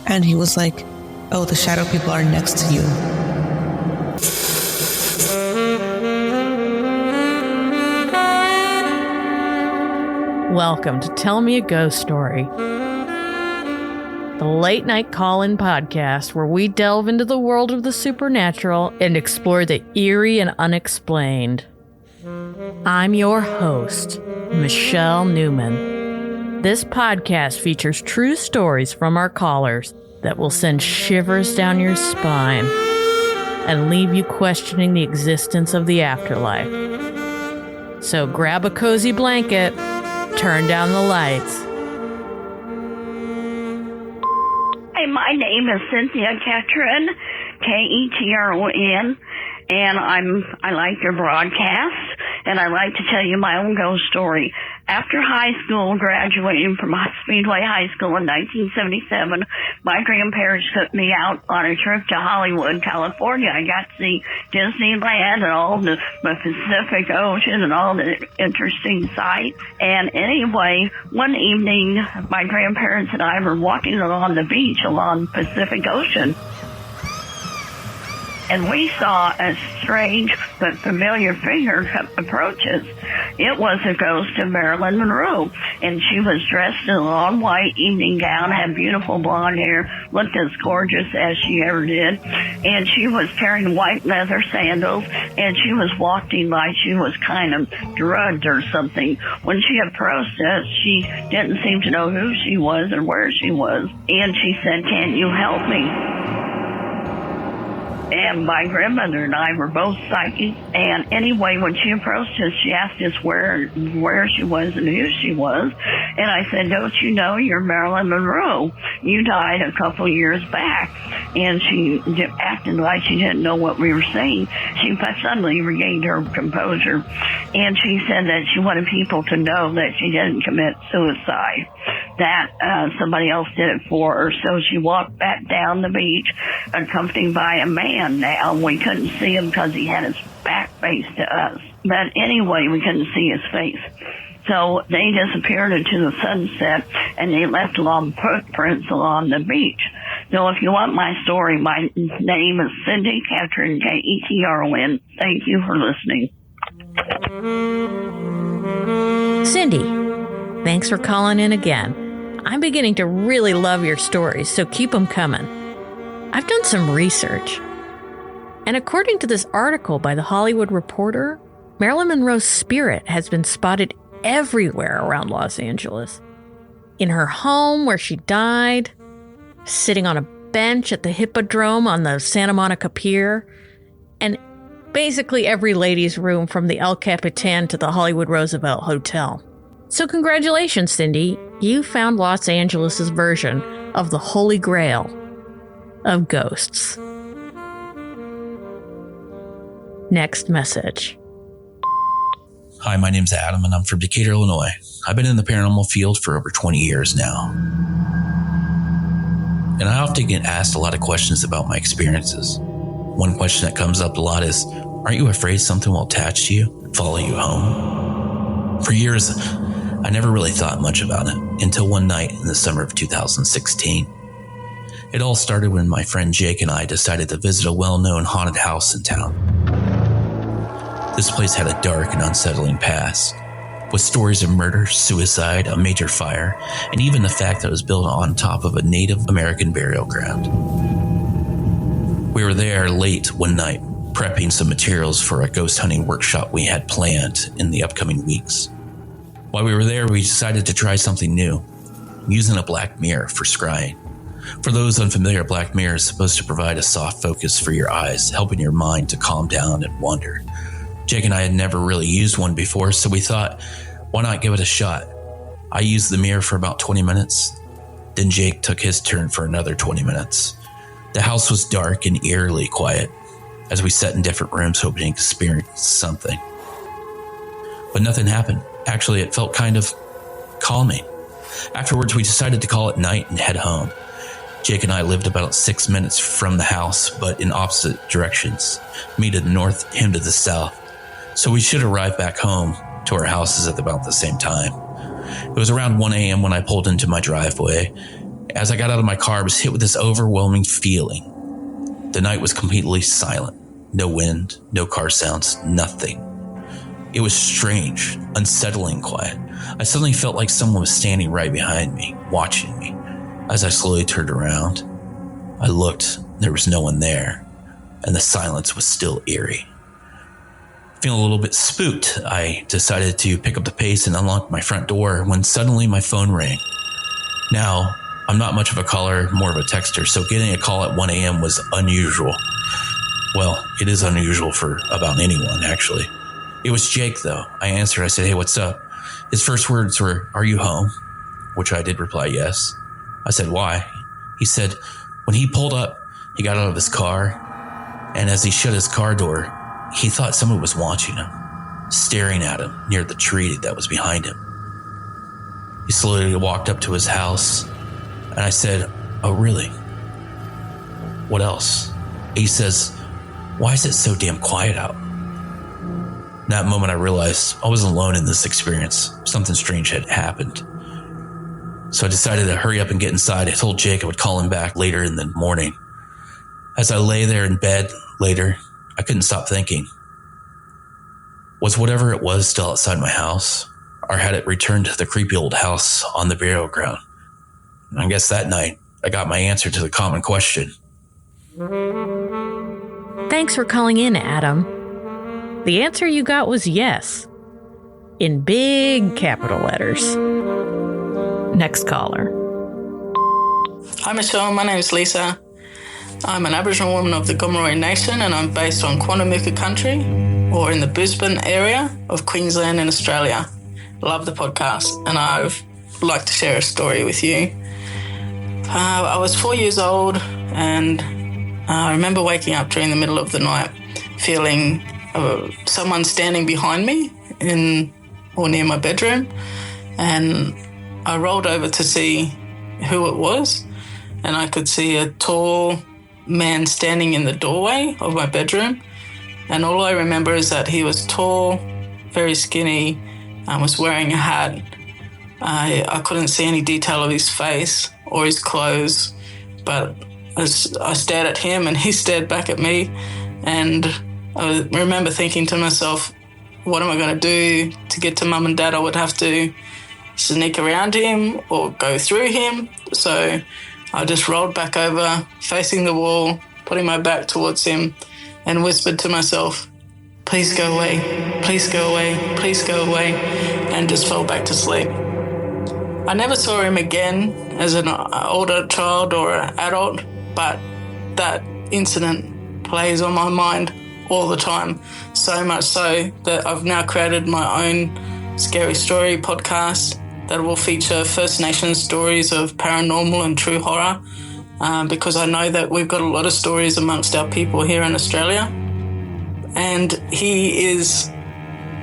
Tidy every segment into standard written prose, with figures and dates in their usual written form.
And he was like, oh, the shadow people are next to you. Welcome to Tell Me a Ghost Story, the late night call-in podcast where we delve into the world of the supernatural and explore the eerie and unexplained. I'm your host, Michelle Newman. This podcast features true stories from our callers that will send shivers down your spine and leave you questioning the existence of the afterlife. So grab a cozy blanket, turn down the lights. Hey, my name is Cynthia Ketron, Ketron, and I like your broadcast, and I like to tell you my own ghost story. After high school, graduating from Speedway High School in 1977, my grandparents took me out on a trip to Hollywood, California. I got to see Disneyland and all the Pacific Ocean and all the interesting sights. And anyway, one evening, my grandparents and I were walking along the beach along Pacific Ocean. And we saw a strange but familiar figure approach us. It was a ghost of Marilyn Monroe, and she was dressed in a long white evening gown, had beautiful blonde hair, looked as gorgeous as she ever did, and she was carrying white leather sandals, and she was walking like she was kind of drugged or something. When she approached us, she didn't seem to know who she was or where she was, and she said, "Can you help me?" And my grandmother and I were both psychics. And anyway, when she approached us, she asked us where she was and who she was. And I said, "Don't you know you're Marilyn Monroe? You died a couple years back." And she acted like she didn't know what we were saying. She suddenly regained her composure. And she said that she wanted people to know that she didn't commit suicide, that somebody else did it for her. So she walked back down the beach, accompanied by a man. Now, we couldn't see him because he had his back face to us. But anyway, we couldn't see his face. So they disappeared into the sunset, and they left long footprints along the beach. So if you want my story, my name is Cindy Ketron, Ketron. Thank you for listening. Cindy, thanks for calling in again. I'm beginning to really love your stories, so keep them coming. I've done some research, and according to this article by the Hollywood Reporter, Marilyn Monroe's spirit has been spotted everywhere around Los Angeles. In her home where she died, sitting on a bench at the Hippodrome on the Santa Monica Pier, and basically every ladies' room from the El Capitan to the Hollywood Roosevelt Hotel. So congratulations, Cindy. You found Los Angeles' version of the Holy Grail of ghosts. Next message. Hi, my name's Adam, and I'm from Decatur, Illinois. I've been in the paranormal field for over 20 years now. And I often get asked a lot of questions about my experiences. One question that comes up a lot is, aren't you afraid something will attach to you and follow you home? For years, I never really thought much about it until one night in the summer of 2016. It all started when my friend Jake and I decided to visit a well-known haunted house in town. This place had a dark and unsettling past, with stories of murder, suicide, a major fire, and even the fact that it was built on top of a Native American burial ground. We were there late one night, prepping some materials for a ghost hunting workshop we had planned in the upcoming weeks. While we were there, we decided to try something new, using a black mirror for scrying. For those unfamiliar, a black mirror is supposed to provide a soft focus for your eyes, helping your mind to calm down and wander. Jake and I had never really used one before, so we thought, why not give it a shot? I used the mirror for about 20 minutes. Then Jake took his turn for another 20 minutes. The house was dark and eerily quiet as we sat in different rooms hoping to experience something. But nothing happened. Actually, it felt kind of calming. Afterwards, we decided to call it night and head home. Jake and I lived about 6 minutes from the house, but in opposite directions. Me to the north, him to the south. So we should arrive back home to our houses at about the same time. It was around 1 a.m. when I pulled into my driveway. As I got out of my car, I was hit with this overwhelming feeling. The night was completely silent. No wind, no car sounds, nothing. It was strange, unsettling quiet. I suddenly felt like someone was standing right behind me, watching me. As I slowly turned around, I looked, there was no one there, and the silence was still eerie. Feeling a little bit spooked, I decided to pick up the pace and unlock my front door when suddenly my phone rang. Now, I'm not much of a caller, more of a texter, so getting a call at 1 a.m. was unusual. Well, it is unusual for about anyone, actually. It was Jake, though. I answered. I said, "Hey, what's up?" His first words were, "Are you home?" Which I did reply, yes. I said, "Why?" He said, when he pulled up, he got out of his car, and as he shut his car door, he thought someone was watching him, staring at him near the tree that was behind him. He slowly walked up to his house, and I said, "Oh, really? What else?" He says, "Why is it so damn quiet out?" In that moment, I realized I wasn't alone in this experience. Something strange had happened. So I decided to hurry up and get inside. I told Jake I would call him back later in the morning. As I lay there in bed later, I couldn't stop thinking. Was whatever it was still outside my house? Or had it returned to the creepy old house on the burial ground? And I guess that night, I got my answer to the common question. Thanks for calling in, Adam. The answer you got was yes, in big capital letters. Next caller. Hi, Michelle. My name is Lisa. I'm an Aboriginal woman of the Gomeroi Nation, and I'm based on Quandamuka country, or in the Brisbane area of Queensland in Australia. Love the podcast, and I'd like to share a story with you. I was 4 years old, and I remember waking up during the middle of the night feeling someone standing behind me in or near my bedroom, and I rolled over to see who it was, and I could see a tall man standing in the doorway of my bedroom, and all I remember is that he was tall, very skinny, and was wearing a hat. I couldn't see any detail of his face or his clothes, but I stared at him and he stared back at me, and I remember thinking to myself, what am I going to do to get to Mum and Dad? I would have to sneak around him or go through him. So I just rolled back over, facing the wall, putting my back towards him, and whispered to myself, "Please go away, please go away, please go away," and just fell back to sleep. I never saw him again as an older child or an adult, but that incident plays on my mind all the time, so much so that I've now created my own scary story podcast that will feature First Nations stories of paranormal and true horror, because I know that we've got a lot of stories amongst our people here in Australia. And he is,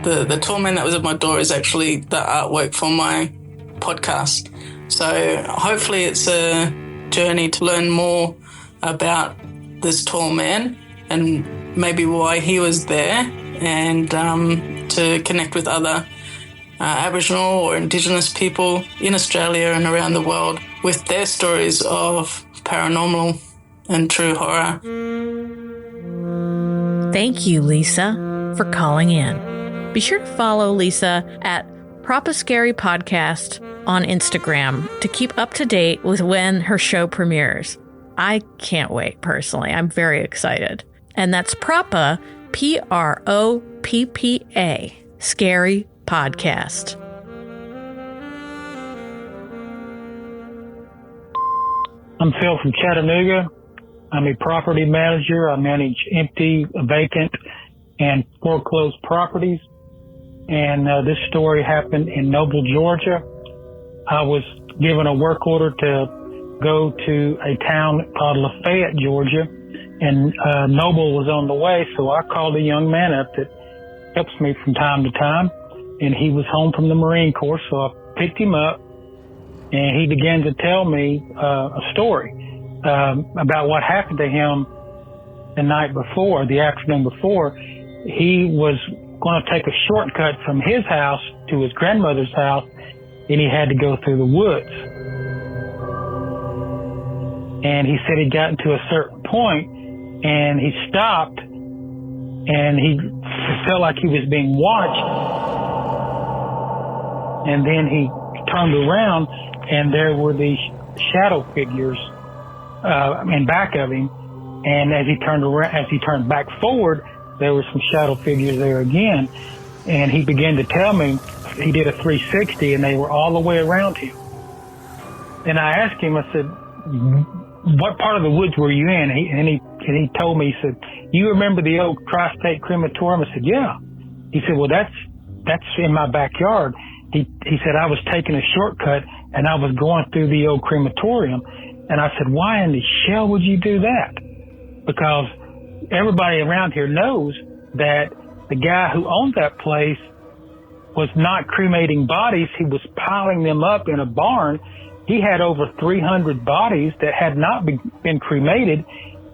the tall man that was at my door is actually the artwork for my podcast. So hopefully it's a journey to learn more about this tall man and maybe why he was there, and to connect with other Aboriginal or Indigenous people in Australia and around the world with their stories of paranormal and true horror. Thank you, Lisa, for calling in. Be sure to follow Lisa at Propa Scary Podcast on Instagram to keep up to date with when her show premieres. I can't wait, personally. I'm very excited. And that's Propa, Proppa, Scary Podcast. I'm Phil from Chattanooga. I'm a property manager. I manage empty, vacant, and foreclosed properties. And this story happened in Noble, Georgia. I was given a work order to go to a town called Lafayette, Georgia, and Noble was on the way, so I called a young man up that helps me from time to time, and he was home from the Marine Corps, so I picked him up, and he began to tell me a story about what happened to him the night before, the afternoon before. He was going to take a shortcut from his house to his grandmother's house, and he had to go through the woods. And he said he got into a certain point, and he stopped, and he felt like he was being watched. And then he turned around, and there were these shadow figures in back of him. And as he turned back forward, there were some shadow figures there again. And he began to tell me he did a 360, and they were all the way around him. And I asked him, I said, what part of the woods were you in? And he told me, he said, you remember the old Tri-State Crematorium? I said, yeah. He said, well, that's in my backyard. He said, I was taking a shortcut, and I was going through the old crematorium. And I said, why in the hell would you do that? Because everybody around here knows that the guy who owned that place was not cremating bodies. He was piling them up in a barn. He had over 300 bodies that had not been cremated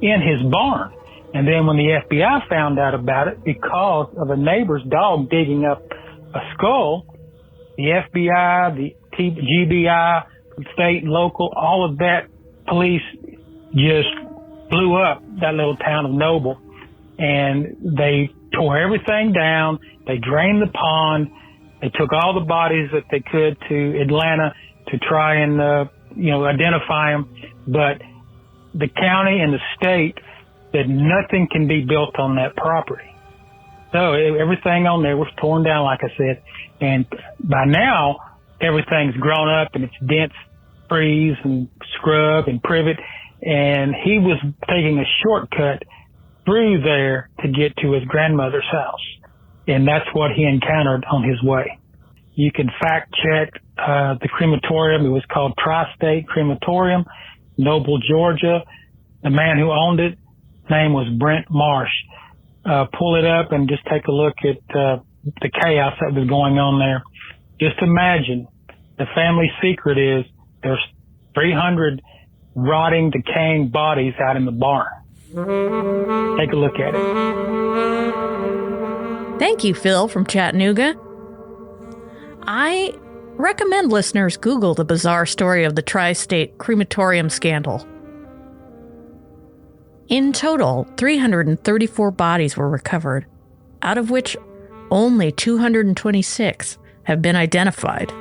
in his barn. And then when the FBI found out about it, because of a neighbor's dog digging up a skull, the FBI, the GBI, state and local, all of that police just blew up that little town of Noble. And they tore everything down. They drained the pond. They took all the bodies that they could to Atlanta to try and, identify them. But the county and the state said nothing can be built on that property. So everything on there was torn down, like I said. And by now, everything's grown up and it's dense trees and scrub and privet. And he was taking a shortcut through there to get to his grandmother's house. And that's what he encountered on his way. You can fact check the crematorium. It was called Tri-State Crematorium, Noble, Georgia. The man who owned it, his name was Brent Marsh. Pull it up and just take a look at the chaos that was going on there. Just imagine the family secret is there's 300 rotting, decaying bodies out in the barn. Take a look at it. Thank you, Phil from Chattanooga. I recommend listeners Google the bizarre story of the Tri-State Crematorium scandal. In total, 334 bodies were recovered, out of which only 226 have been identified.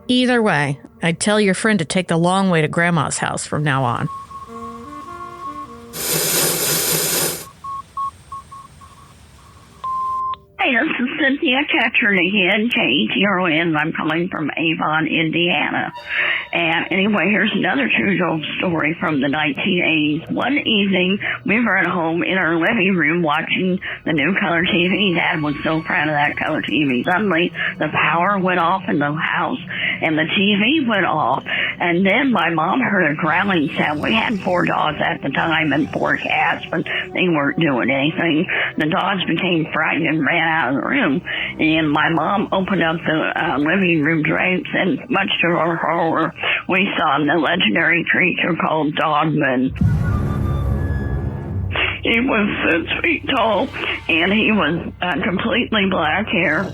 Either way, I'd tell your friend to take the long way to Grandma's house from now on. Hey, this is Cynthia Ketron again, K-E-T-R-O-N. I'm calling from Avon, Indiana. And anyway, here's another true story from the 1980s. One evening, we were at home in our living room watching the new color TV. Dad was so proud of that color TV. Suddenly, the power went off in the house, and the TV went off. And then my mom heard a growling sound. We had 4 dogs at the time and 4 cats, but they weren't doing anything. The dogs became frightened and ran out of the room. And my mom opened up the living room drapes, and much to our horror, we saw the legendary creature called Dogman. He was 6 feet tall, and he was completely black hair.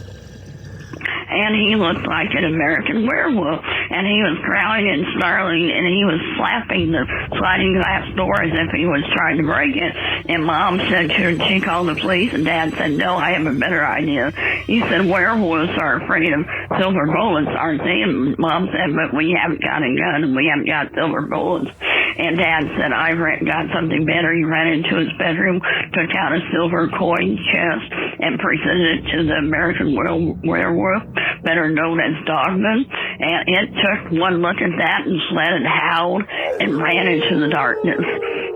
And he looked like an American werewolf. And he was growling and snarling, and he was slapping the sliding glass door as if he was trying to break it. And Mom said she called the police, and Dad said, no, I have a better idea. He said, werewolves are afraid of silver bullets, aren't they? And Mom said, but we haven't got a gun, and we haven't got silver bullets. And Dad said, I got something better. He ran into his bedroom, took out a silver coin chest, and presented it to the American werewolf, better known as Dogman. And it took one look at that and fled and howled and ran into the darkness.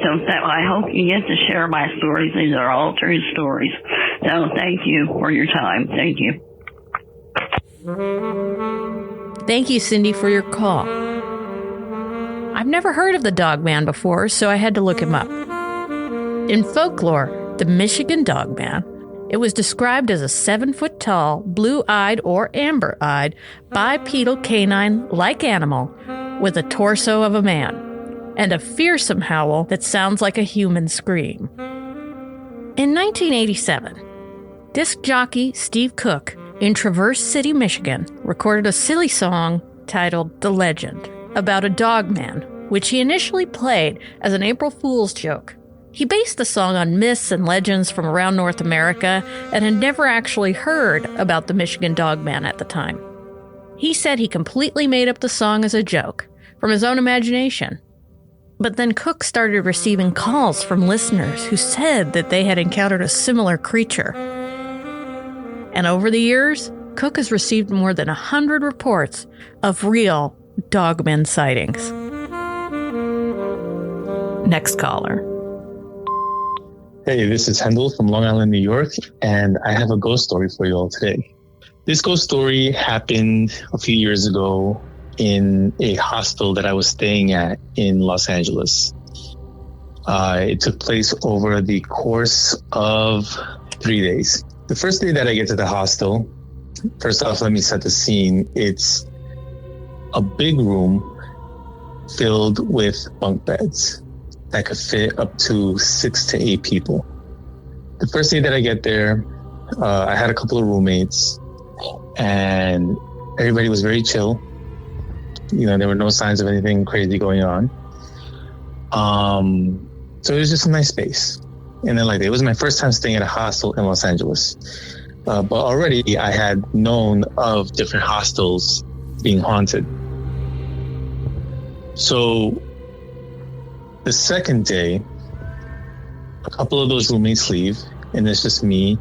So I hope you get to share my stories. These are all true stories. So thank you for your time. Thank you. Thank you, Cindy, for your call. I've never heard of the Dogman before, so I had to look him up. In folklore, the Michigan Dogman, it was described as a 7-foot-tall, blue-eyed or amber-eyed, bipedal canine-like animal with a torso of a man and a fearsome howl that sounds like a human scream. In 1987, disc jockey Steve Cook in Traverse City, Michigan, recorded a silly song titled The Legend about a dogman, which he initially played as an April Fool's joke. He based the song on myths and legends from around North America and had never actually heard about the Michigan Dogman at the time. He said he completely made up the song as a joke, from his own imagination. But then Cook started receiving calls from listeners who said that they had encountered a similar creature. And over the years, Cook has received more than 100 reports of real dogman sightings. Next caller. Hey, this is Hendel from Long Island, New York, and I have a ghost story for you all today. This ghost story happened a few years ago in a hostel that I was staying at in Los Angeles. It took place over the course of 3 days. The first day that I get to the hostel, first off, let me set the scene. It's a big room filled with bunk beds that could fit up to 6 to 8 people. The first day that I get there, I had a couple of roommates and everybody was very chill. You know, there were no signs of anything crazy going on. So it was just a nice space. And then it was my first time staying at a hostel in Los Angeles. But already I had known of different hostels being haunted. So the second day, a couple of those roommates leave, and it's just me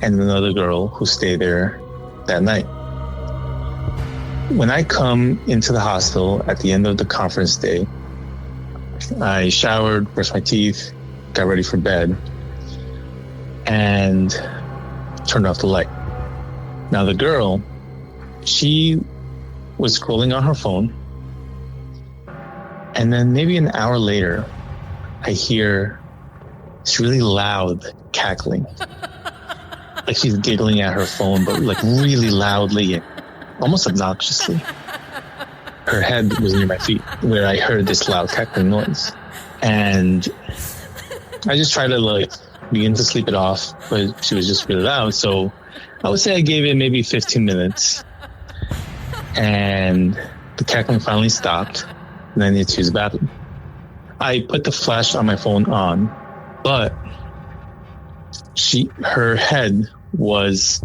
and another girl who stay there that night. When I come into the hostel at the end of the conference day, I showered, brushed my teeth, got ready for bed, and turned off the light. Now the girl, she was scrolling on her phone, and then maybe an hour later, I hear this really loud cackling. Like she's giggling at her phone, but really loudly and almost obnoxiously. Her head was near my feet where I heard this loud cackling noise. And I just tried to begin to sleep it off, but she was just really loud. So I would say I gave it maybe 15 minutes. And the cackling finally stopped. And then it's used the bathroom. I put the flash on my phone on, but her head was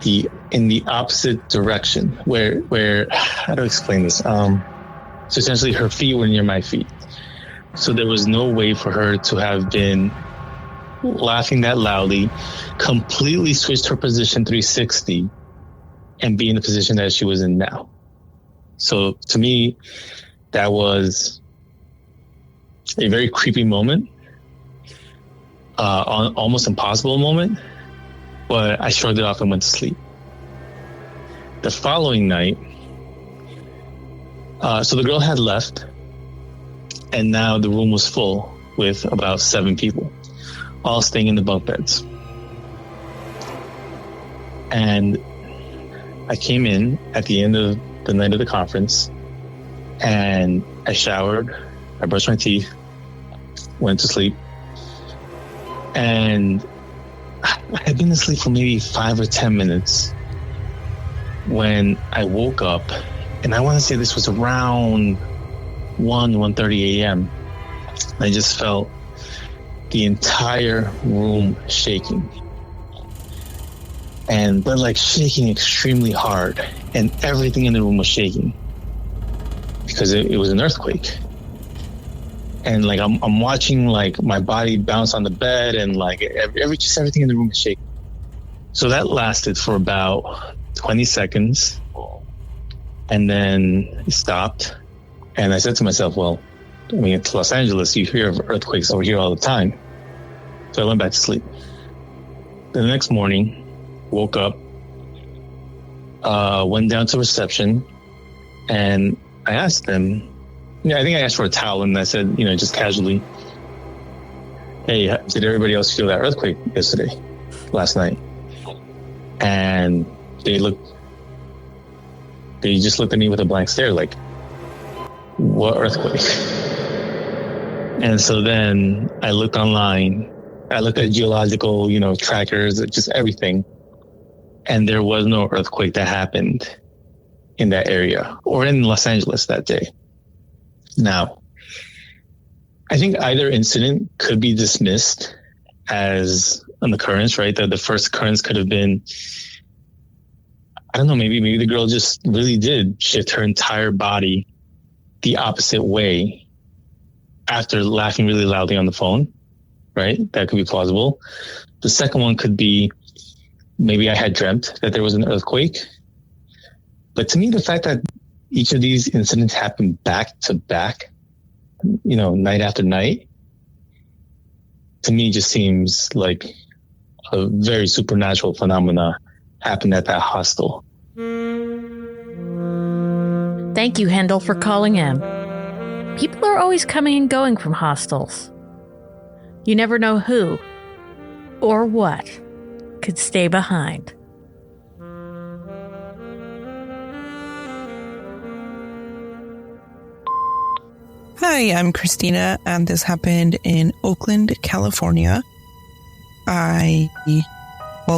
in the opposite direction. Where how to explain this? So essentially, her feet were near my feet. So there was no way for her to have been laughing that loudly, completely switched her position 360, and be in the position that she was in now. So to me, that was a very creepy moment, almost impossible moment, but I shrugged it off and went to sleep. The following night, so the girl had left, and now the room was full with about 7 people, all staying in the bunk beds. And I came in at the end of the night of the conference, and I showered, I brushed my teeth, went to sleep, and I had been asleep for maybe 5 or 10 minutes when I woke up, and I want to say this was around 1:30 a.m. I just felt the entire room shaking. But shaking extremely hard, and everything in the room was shaking because it was an earthquake. And I'm watching my body bounce on the bed, and everything in the room is shaking. So that lasted for about 20 seconds, and then it stopped. And I said to myself, well, it's Los Angeles, you hear of earthquakes over here all the time. So I went back to sleep. The next morning, woke up, went down to reception, and I asked them, I think I asked for a towel, and I said, just casually, hey, did everybody else feel that earthquake last night? And they just looked at me with a blank stare, what earthquake? And so then I looked online, I looked at geological, trackers, just everything. And there was no earthquake that happened in that area or in Los Angeles that day. Now, I think either incident could be dismissed as an occurrence, right? That the first occurrence could have been, I don't know, maybe the girl just really did shift her entire body the opposite way after laughing really loudly on the phone, right? That could be plausible. The second one could be, maybe I had dreamt that there was an earthquake. But to me, the fact that each of these incidents happened back to back, night after night, to me just seems like a very supernatural phenomena happened at that hostel. Thank you, Hendel, for calling in. People are always coming and going from hostels. You never know who or what could stay behind. Hi, I'm Christina, and this happened in Oakland, California.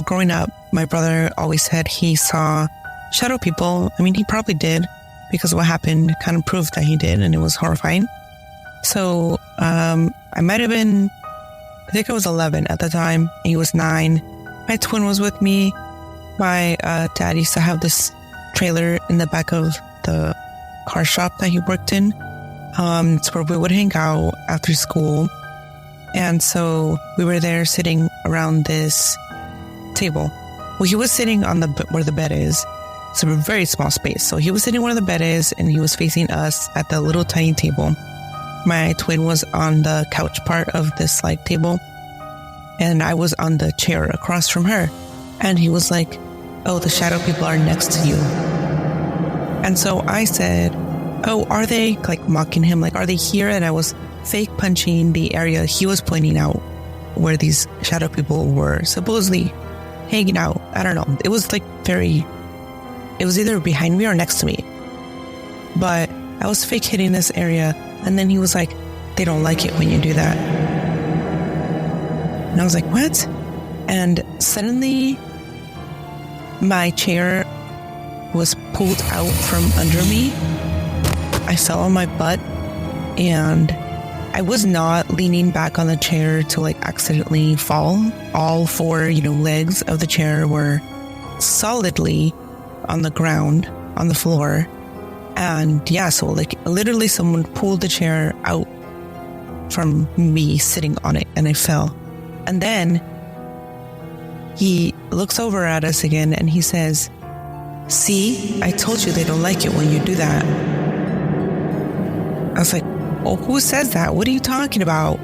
Growing up, my brother always said he saw shadow people. I mean, he probably did, because what happened kind of proved that he did, and it was horrifying. So, I think I was 11 at the time. He was 9. My twin was with me. My dad used to have this trailer in the back of the car shop that he worked in. It's where we would hang out after school. And so we were there sitting around this table. Well, he was sitting on where the bed is. So a very small space. So he was sitting where the bed is, and he was facing us at the little tiny table. My twin was on the couch part of this table, and I was on the chair across from her. And he was like, "Oh, the shadow people are next to you." And so I said, "Oh, are they?" Mocking him, are they here? And I was fake punching the area he was pointing out where these shadow people were supposedly hanging out. I don't know. It was it was either behind me or next to me. But I was fake hitting this area. And then he was like, "They don't like it when you do that." And I was like, "What?" And suddenly my chair was pulled out from under me. I fell on my butt, and I was not leaning back on the chair to accidentally fall. All 4, legs of the chair were solidly on the ground, on the floor. And yeah, so literally someone pulled the chair out from me sitting on it, and I fell. And then he looks over at us again and he says, "See, I told you they don't like it when you do that." I was like, "Oh, who says that? What are you talking about?"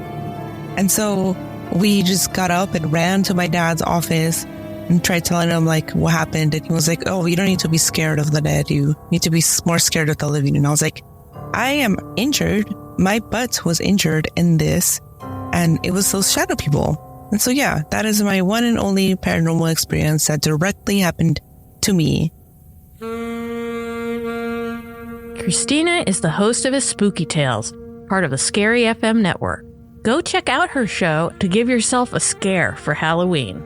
And so we just got up and ran to my dad's office and tried telling him what happened. And he was like, "Oh, you don't need to be scared of the dead. You need to be more scared of the living." And I was like, "I am injured. My butt was injured in this, and it was those shadow people." And so, yeah, that is my one and only paranormal experience that directly happened to me. Christina is the host of Spooky Tales, part of the Scary FM network. Go check out her show to give yourself a scare for Halloween.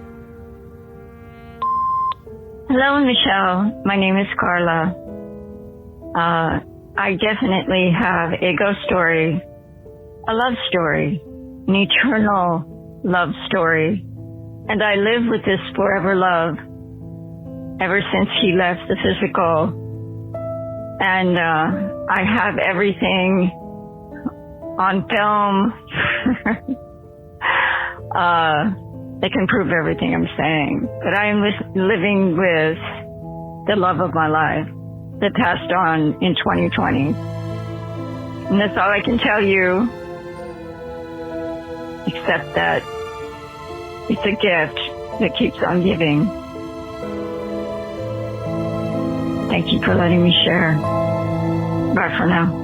Hello, Michelle. My name is Carla. I definitely have a ghost story, a love story, an eternal love story. And I live with this forever love ever since he left the physical. And I have everything on film. They can prove everything I'm saying. But I am living with the love of my life that passed on in 2020. And that's all I can tell you, except that it's a gift that keeps on giving. Thank you for letting me share. Bye for now.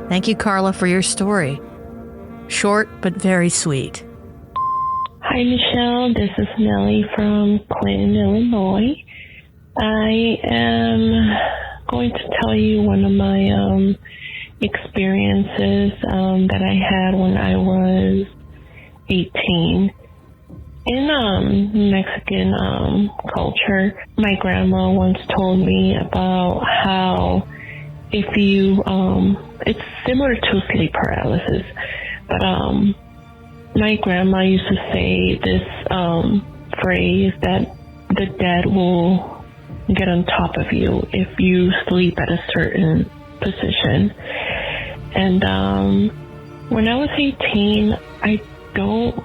Thank you, Carla, for your story. Short, but very sweet. Hi, Michelle. This is Nellie from Clinton, Illinois. I am going to tell you one of my experiences that I had when I was 18. In Mexican culture, my grandma once told me about how if you, it's similar to sleep paralysis, but my grandma used to say this phrase that the dead will get on top of you if you sleep at a certain position. And when I was 18, I don't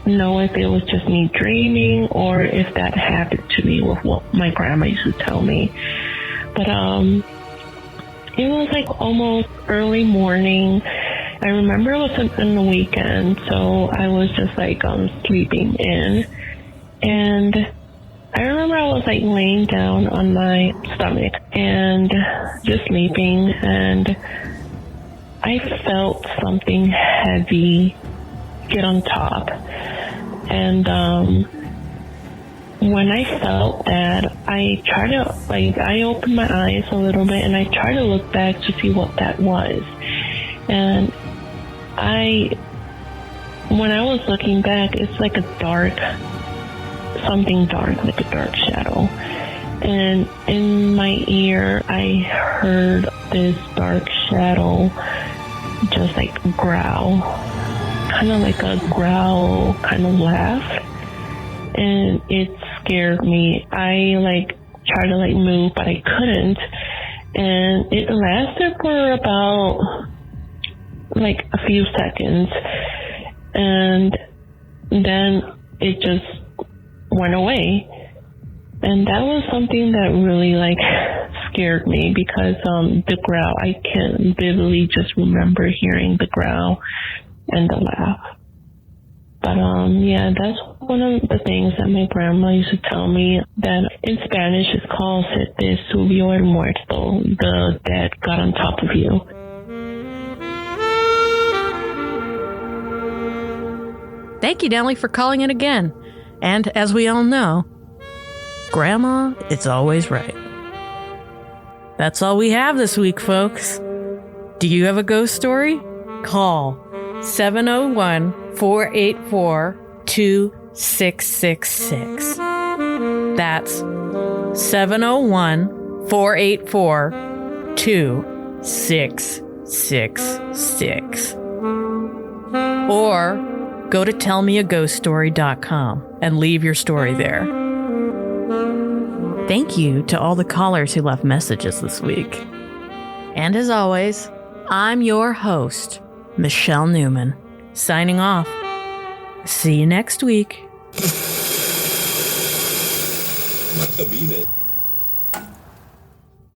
know if it was just me dreaming or if that happened to me with what my grandma used to tell me. But it was like almost early morning. I remember it was in the weekend, so I was just like sleeping in. And I remember I was like laying down on my stomach and just sleeping, and I felt something heavy get on top. And when I felt that, I tried to, I opened my eyes a little bit and I tried to look back to see what that was. And when I was looking back, it's like a something dark, like a dark shadow. And in my ear, I heard this dark shadow just like growl, kind of like a growl kind of laugh. And it scared me. I tried to move, but I couldn't. And it lasted for about a few seconds. And then it just went away. And that was something that really scared me, because the growl, I can vividly just remember hearing the growl and the laugh. But yeah, that's one of the things that my grandma used to tell me, that in Spanish is called "se te subió el muerto," the dead got on top of you. Thank you, Nellie, for calling in again. And as we all know, Grandma is always right. That's all we have this week, folks. Do you have a ghost story? Call 701-484-2666. That's 701-484-2666. Or go to tellmeaghoststory.com and leave your story there. Thank you to all the callers who left messages this week. And as always, I'm your host, Michelle Newman, signing off. See you next week.